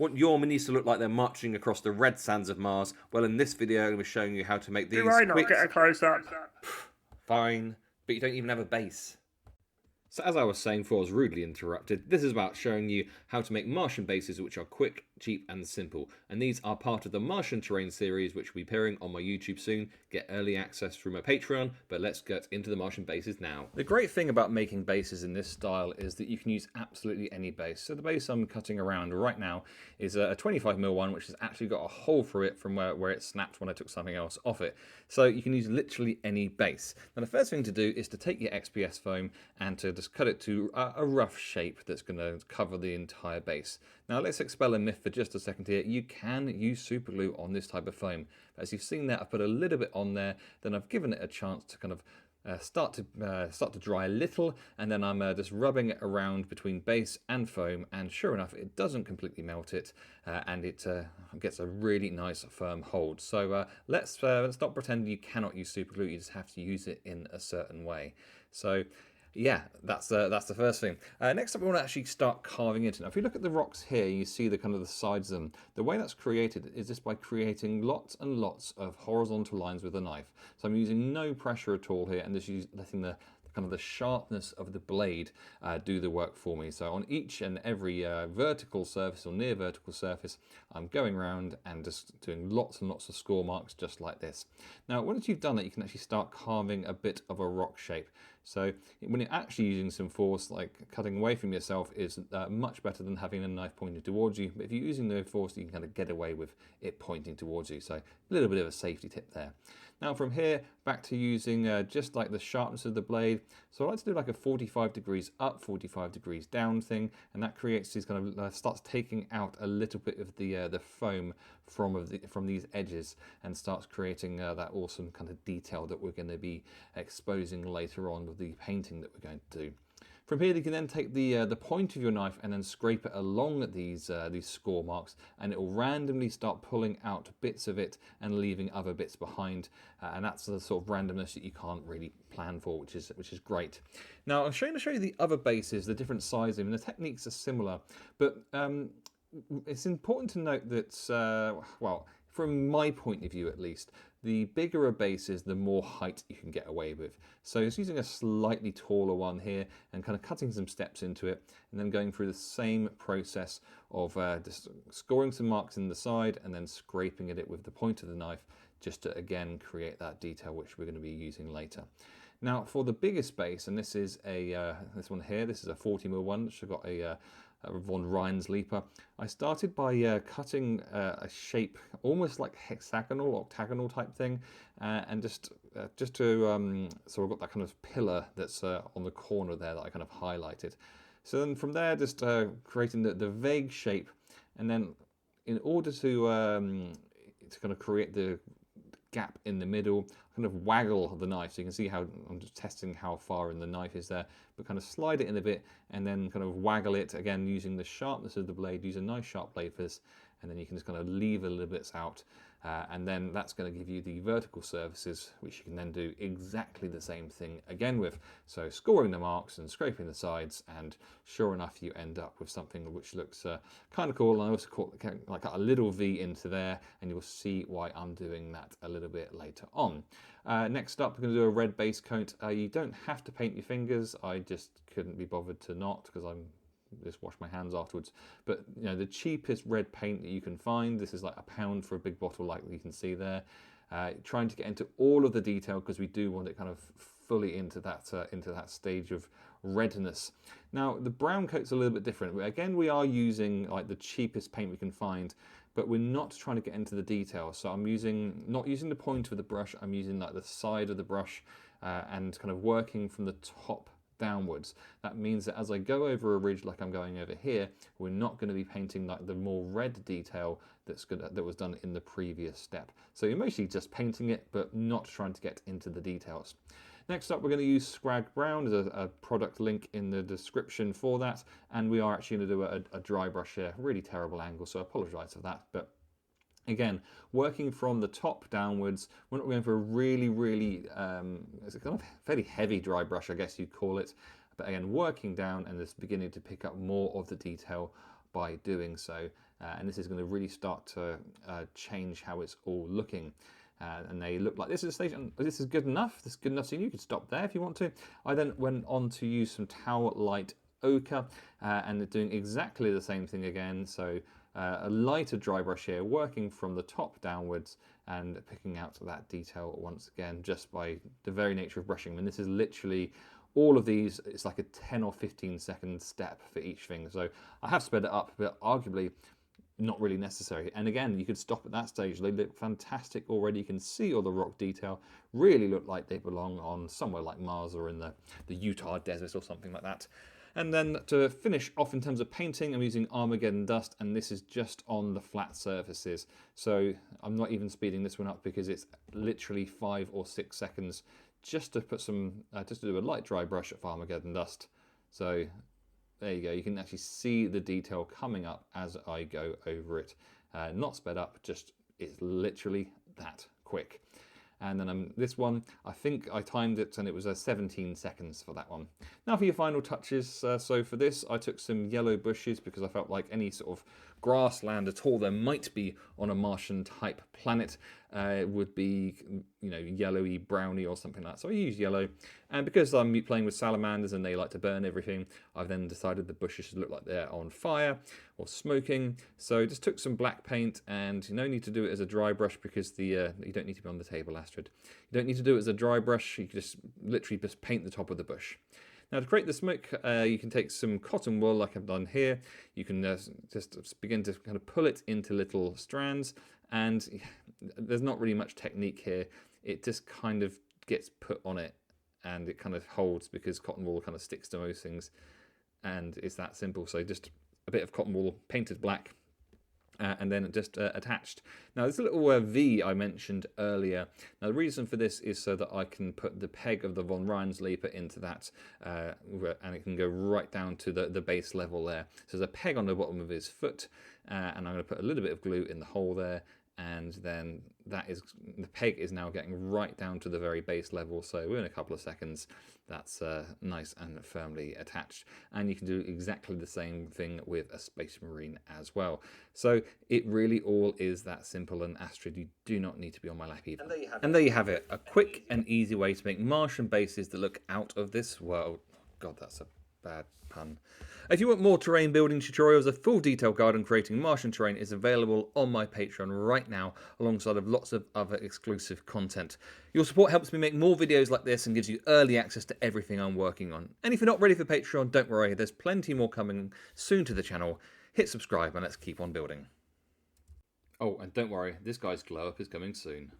Want your minis to look like they're marching across the red sands of Mars? Well, in this video, I'm going to be showing you how to make these. Do I not get a close-up? Fine, but you don't even have a base. So as I was saying before I was rudely interrupted, this is about showing you how to make Martian bases which are quick, cheap and simple. And these are part of the Martian terrain series which will be appearing on my YouTube soon. Get early access through my Patreon, but let's get into the Martian bases now. The great thing about making bases in this style is that you can use absolutely any base. So the base I'm cutting around right now is a 25mm one which has actually got a hole through it from where it snapped when I took something else off it. So you can use literally any base. Now the first thing to do is to take your XPS foam and to just cut it to a rough shape that's going to cover the entire base. Now let's expel a myth for just a second here. You can use super glue on this type of foam. As you've seen there, I've put a little bit on there, then I've given it a chance to kind of start to dry a little, and then I'm just rubbing it around between base and foam, and sure enough it doesn't completely melt it, and it gets a really nice firm hold. So let's not pretend you cannot use super glue, you just have to use it in a certain way. So yeah, that's the first thing. Next up, we want to actually start carving into it. Now, if you look at the rocks here, you see the kind of the sides of them. The way that's created is just by creating lots and lots of horizontal lines with a knife. So I'm using no pressure at all here, and just letting the kind of the sharpness of the blade do the work for me. So on each and every vertical surface or near vertical surface, I'm going around and just doing lots and lots of score marks just like this. Now, once you've done that, you can actually start carving a bit of a rock shape. So when you're actually using some force, like cutting away from yourself is much better than having a knife pointing towards you. But if you're using no force, you can kind of get away with it pointing towards you. So a little bit of a safety tip there. Now from here, back to using just like the sharpness of the blade. So I like to do like a 45 degrees up, 45 degrees down thing, and that creates these kind of, starts taking out a little bit of the foam from these edges, and starts creating that awesome kind of detail that we're going to be exposing later on with the painting that we're going to do. From here, you can then take the point of your knife and then scrape it along these score marks, and it will randomly start pulling out bits of it and leaving other bits behind. And that's the sort of randomness that you can't really plan for, which is great. Now, I'm going to show you the other bases, the different sizing, and the techniques are similar, but it's important to note that, well, from my point of view at least, the bigger a base is, the more height you can get away with. So it's using a slightly taller one here and kind of cutting some steps into it, and then going through the same process of just scoring some marks in the side and then scraping at it with the point of the knife, just to again create that detail which we're going to be using later. Now for the biggest base, and this is this one here, this is a 40mm one, which I've got a von Rhein's leaper. I started by cutting a shape almost like hexagonal, octagonal type thing, and just to so I've got that kind of pillar that's on the corner there that I kind of highlighted. So then from there, just creating the vague shape, and then in order to kind of create the gap in the middle, kind of waggle the knife, so you can see how I'm just testing how far in the knife is there, but kind of slide it in a bit and then kind of waggle it again using the sharpness of the blade. Use a nice sharp blade for this, and then you can just kind of leave a little bits out, and then that's going to give you the vertical surfaces, which you can then do exactly the same thing again with. So scoring the marks and scraping the sides, and sure enough you end up with something which looks kind of cool. And I also call it like a little V into there, and you'll see why I'm doing that a little bit later on. Next up, we're going to do a red base coat. You don't have to paint your fingers. I just couldn't be bothered to not, because I'm just wash my hands afterwards. But you know, the cheapest red paint that you can find, this is like £1 for a big bottle, like you can see there. Trying to get into all of the detail, because we do want it kind of fully into that stage of redness. Now the brown coat's a little bit different. Again, we are using like the cheapest paint we can find, but we're not trying to get into the detail. So I'm not using the point of the brush, I'm using like the side of the brush, and kind of working from the top downwards. That means that as I go over a ridge like I'm going over here, we're not going to be painting like the more red detail that was done in the previous step. So you're mostly just painting it, but not trying to get into the details. Next up, we're going to use Scrag Brown. There's a product link in the description for that, and we are actually going to do a dry brush here. Really terrible angle, so I apologise for that, but again, working from the top downwards. We're not going for a really, it's a kind of fairly heavy dry brush, I guess you'd call it. But again, working down and just beginning to pick up more of the detail by doing so. And this is going to really start to change how it's all looking. And they look like this is a station. This is good enough. This is good enough scene. You could stop there if you want to. I then went on to use some towel light ochre and doing exactly the same thing again. So a lighter dry brush here, working from the top downwards and picking out that detail once again, just by the very nature of brushing. And this is literally all of these. It's like a 10 or 15 second step for each thing. So I have sped it up, but arguably not really necessary. And again, you could stop at that stage. They look fantastic already. You can see all the rock detail, really look like they belong on somewhere like Mars or in the Utah desert or something like that. And then to finish off in terms of painting, I'm using Armageddon Dust, and this is just on the flat surfaces. So I'm not even speeding this one up because it's literally 5 or 6 seconds just to put some, just to do a light dry brush of Armageddon Dust. So there you go, you can actually see the detail coming up as I go over it. Not sped up, just it's literally that quick. And then this one, I think I timed it and it was 17 seconds for that one. Now for your final touches. So for this, I took some yellow bushes because I felt like any sort of grassland at all there might be on a Martian type planet would be, you know, yellowy, browny or something like that. So I used yellow. And because I'm playing with salamanders and they like to burn everything, I've then decided the bushes should look like they're on fire or smoking. So I just took some black paint, and you no need to do it as a dry brush because you don't need to be on the table, Astrid. You don't need to do it as a dry brush. You can just literally just paint the top of the bush. Now to create the smoke, you can take some cotton wool like I've done here. You can just begin to kind of pull it into little strands, and there's not really much technique here. It just kind of gets put on it and it kind of holds because cotton wool kind of sticks to most things, and it's that simple. So just a bit of cotton wool painted black, and then just attached. Now this little V I mentioned earlier, now the reason for this is so that I can put the peg of the von Reinsleeper into that, and it can go right down to the base level there. So there's a peg on the bottom of his foot, and I'm going to put a little bit of glue in the hole there, and then the peg is now getting right down to the very base level. So within a couple of seconds, that's nice and firmly attached. And you can do exactly the same thing with a Space Marine as well. So it really all is that simple. And Astrid, you do not need to be on my lap either. And there you have it, a quick and easy way to make Martian bases that look out of this world. God, that's a bad pun. If you want more terrain building tutorials, a full detailed guide on creating Martian terrain is available on my Patreon right now, alongside of lots of other exclusive content. Your support helps me make more videos like this and gives you early access to everything I'm working on. And if you're not ready for Patreon, don't worry, there's plenty more coming soon to the channel. Hit subscribe and let's keep on building. Oh, and don't worry, this guy's glow up is coming soon.